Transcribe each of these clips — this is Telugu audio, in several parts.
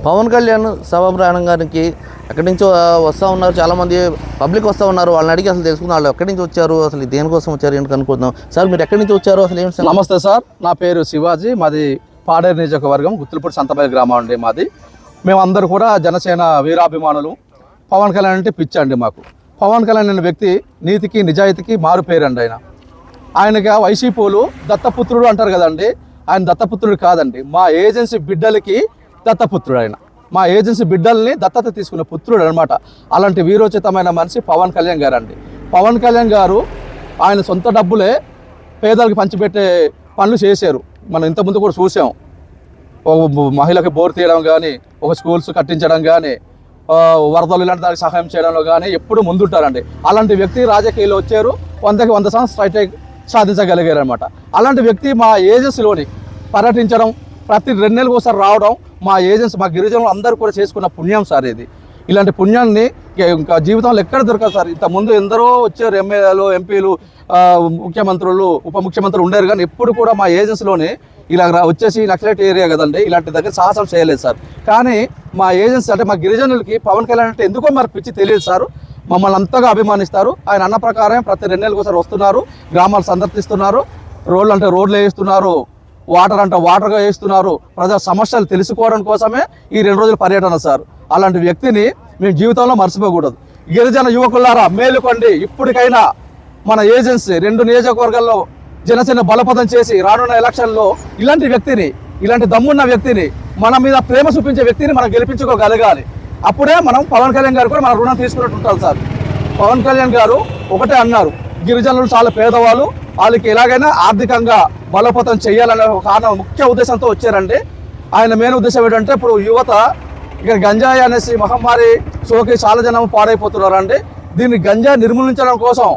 పవన్ కళ్యాణ్ సభ ప్రారంభానికి ఎక్కడి నుంచో వస్తూ ఉన్నారు, చాలామంది పబ్లిక్ వస్తూ ఉన్నారు. వాళ్ళని అడిగి అసలు తెలుసుకున్న వాళ్ళు ఎక్కడి నుంచి వచ్చారు, అసలు దేనికోసం వచ్చారు ఏంటి కనుక్కుందాం. సార్ మీరు ఎక్కడి నుంచి వచ్చారు అసలు ఏంటి? నమస్తే సార్, నా పేరు శివాజీ, మాది పాడేరు నియోజకవర్గం గుత్తులపూడి సంతపల్లి గ్రామం అండి మాది. మేమందరూ కూడా జనసేన వీరాభిమానులు. పవన్ కళ్యాణ్ అంటే పిచ్చి అండి మాకు. పవన్ కళ్యాణ్ అనే వ్యక్తి నీతికి నిజాయితీకి మారు పేరండి. ఆయనకి వైసీపీలు దత్తపుత్రుడు అంటారు కదండి, ఆయన దత్తపుత్రుడు కాదండి, మా ఏజెన్సీ బిడ్డలకి దత్తపుత్రుడు. ఆయన మా ఏజెన్సీ బిడ్డల్ని దత్తత తీసుకున్న పుత్రుడు అనమాట. అలాంటి వీరోచితమైన మనిషి పవన్ కళ్యాణ్ గారు అండి. పవన్ కళ్యాణ్ గారు ఆయన సొంత డబ్బులే పేదలకు పంచిపెట్టే పనులు చేశారు. మనం ఇంతకుముందు కూడా చూసాం. ఒక మహిళకి బోర్ తీయడం కానీ, ఒక స్కూల్స్ కట్టించడం కానీ, వరదలు ఇలాంటి దానికి సహాయం చేయడంలో కానీ ఎప్పుడు ముందుంటారండి. అలాంటి వ్యక్తి రాజకీయాల్లో వచ్చారు, 100కి 100% స్ట్రైక్ సాధించగలిగారు అనమాట. అలాంటి వ్యక్తి మా ఏజెన్సీలోని పర్యటించడం, ప్రతి 2 నెలలకు ఒకసారి రావడం మా ఏజెన్సీ, మా గిరిజనులు అందరూ కూడా చేసుకున్న పుణ్యం సార్ ఇది. ఇలాంటి పుణ్యాన్ని ఇంకా జీవితంలో ఎక్కడ దొరకదు సార్. ఇంతకుముందు ఎందరో వచ్చారు, ఎమ్మెల్యేలు, ఎంపీలు, ముఖ్యమంత్రులు, ఉప ముఖ్యమంత్రులు ఉండేరు, కానీ ఎప్పుడు కూడా మా ఏజెన్సీలోనే ఇలా వచ్చేసి నక్సలైట్ ఏరియా కదండి, ఇలాంటి దగ్గర సాహసం చేయలేదు సార్. కానీ మా ఏజెన్సీ అంటే మా గిరిజనులకి పవన్ కళ్యాణ్ అంటే ఎందుకో మరి పిచ్చి తెలియదు సార్. మమ్మల్ని అంతగా అభిమానిస్తారు. ఆయన అన్న ప్రకారం ప్రతి 2 నెలలకు ఒకసారి వస్తున్నారు, గ్రామాలు సందర్శిస్తున్నారు, రోడ్లు అంటే రోడ్లు వేస్తున్నారు, వాటర్ అంటే వాటర్గా వేస్తున్నారు. ప్రజా సమస్యలు తెలుసుకోవడం కోసమే ఈ 2 రోజుల పర్యటన సార్. అలాంటి వ్యక్తిని మేము జీవితంలో మర్చిపోకూడదు. గిరిజన యువకులారా మేలుకోండి. ఇప్పటికైనా మన ఏజెన్సీ 2 నియోజకవర్గాల్లో జనసేన బలపదం చేసి రానున్న ఎలక్షన్లో ఇలాంటి వ్యక్తిని, ఇలాంటి దమ్మున్న వ్యక్తిని, మన మీద ప్రేమ చూపించే వ్యక్తిని మనం గెలిపించుకోగలగాలి. అప్పుడే మనం పవన్ కళ్యాణ్ గారు కూడా మన రుణం తీసుకున్నట్టు ఉంటాం సార్. పవన్ కళ్యాణ్ గారు ఒకటే అన్నారు, గిరిజనులు చాలా పేదవాళ్ళు, వాళ్ళకి ఎలాగైనా ఆర్థికంగా బలోపేతం చేయాలనే కారణం ముఖ్య ఉద్దేశంతో వచ్చారండి. ఆయన మెయిన్ ఉద్దేశం ఏంటంటే ఇప్పుడు యువత ఇక గంజాయి అనేసి మహమ్మారి సోకి చాలా జనం పాడైపోతున్నారండి. దీన్ని గంజాయి నిర్మూలించడం కోసం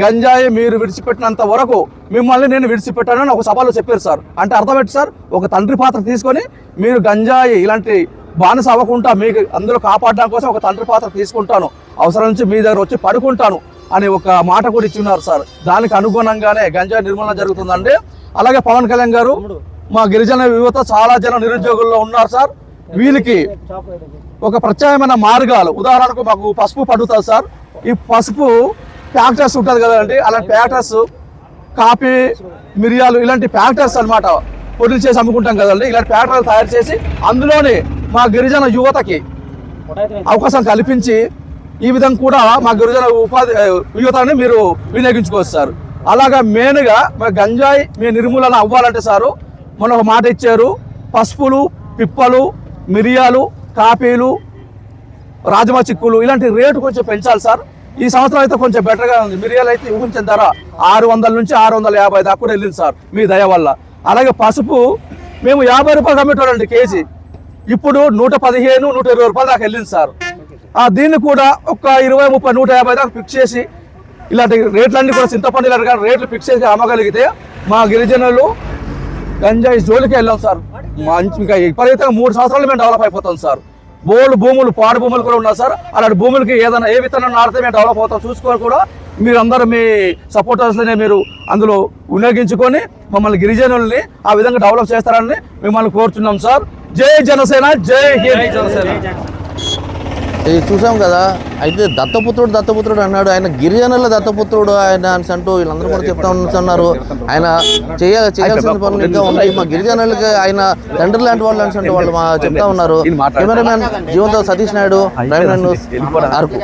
గంజాయి మీరు విడిచిపెట్టినంత వరకు మిమ్మల్ని నేను విడిచిపెట్టానని ఒక సభలో చెప్పారు సార్. అంటే అర్థమేంటి సార్, ఒక తండ్రి పాత్ర తీసుకొని మీరు గంజాయి ఇలాంటి బానిస అవ్వకుండా మీకు అందులో కాపాడడం కోసం ఒక తండ్రి పాత్ర తీసుకుంటాను, అవసరం నుంచి మీ దగ్గర వచ్చి పడుకుంటాను అని ఒక మాట కూడా ఇచ్చిన్నారు సార్. దానికి అనుగుణంగానే గంజాయి నిర్మూలన జరుగుతుందండి. అలాగే పవన్ కళ్యాణ్ గారు మా గిరిజన యువత చాలా జనం నిరుద్యోగుల్లో ఉన్నారు సార్. వీళ్ళకి ఒక ప్రత్యేకమైన మార్గాలు, ఉదాహరణకు మాకు పసుపు పండుతుంది సార్. ఈ పసుపు ఫ్యాక్టర్స్ ఉంటుంది కదండి, అలాంటి ఫ్యాక్టర్స్ కాఫీ, మిరియాలు ఇలాంటి ఫ్యాక్టర్స్ అనమాట పొడిలు చేసి అమ్ముకుంటాం కదండి. ఇలాంటి ఫ్యాక్టర్లు తయారు చేసి అందులోనే మా గిరిజన యువతకి అవకాశం కల్పించి ఈ విధంగా కూడా మా గిరిజన ఉపాధి యువతని మీరు వినియోగించుకోవచ్చు సార్. అలాగా మెయిన్గా మా గంజాయి మీ నిర్మూలన అవ్వాలంటే సారు మొన్న ఒక మాట ఇచ్చారు, పసుపులు, పిప్పలు, మిరియాలు, కాఫీలు, రాజమా చిక్కులు ఇలాంటి రేటు కొంచెం పెంచాలి సార్. ఈ సంవత్సరం అయితే కొంచెం బెటర్గా ఉంది. మిరియాలు అయితే ఊహించిన ధర 600 నుంచి 650 దాకా కూడా వెళ్ళింది సార్ మీ దయ వల్ల. అలాగే పసుపు మేము 50 రూపాయలు అమ్మేటోళ్ళండి కేజీ, ఇప్పుడు 115, 120 రూపాయలు దాకా వెళ్ళింది సార్. దీన్ని కూడా ఒక 20, 30, 150 దాకా ఫిక్స్ చేసి ఇలాంటి రేట్లన్నీ కూడా చింతపండు ఇలాంటి రేట్లు ఫిక్స్ చేసి అమ్మగలిగితే మా గిరిజనులు గంజాయి జోలికి వెళ్ళాం సార్. ఇంకా విపరీతంగా 3 సంవత్సరాలు మేము డెవలప్ అయిపోతాం సార్. బోల్డ్ భూములు, పాడు భూములు కూడా ఉన్నాయి సార్. అలాంటి భూములకి ఏదైనా ఏ విత్తనం నాటితే మేము డెవలప్ అవుతాం చూసుకొని కూడా మీరు అందరూ మీ సపోర్టర్స్ని మీరు అందులో వినియోగించుకొని మమ్మల్ని గిరిజనుల్ని ఆ విధంగా డెవలప్ చేస్తారని మిమ్మల్ని కోరుతున్నాం సార్. జై జనసేన, జై హింద్ జనసేన. ఇది చూసాం కదా. అయితే దత్తపుత్రుడు అన్నాడు, ఆయన గిరిజనుల దత్తపుత్రుడు ఆయన అని అంటూ వీళ్ళందరూ కూడా చెప్తా ఉన్నారు. ఆయన చేయాల్సిన పనులు ఇంకా ఉన్నాయి. మా గిరిజనులకి ఆయన తండ్రి లాంటి వాళ్ళు అని అంటూ వాళ్ళు చెప్తా ఉన్నారు. కెమెరామెన్ జీవంతో సతీష్ నాయుడు, ప్రైమ్ న్యూస్, అరకు.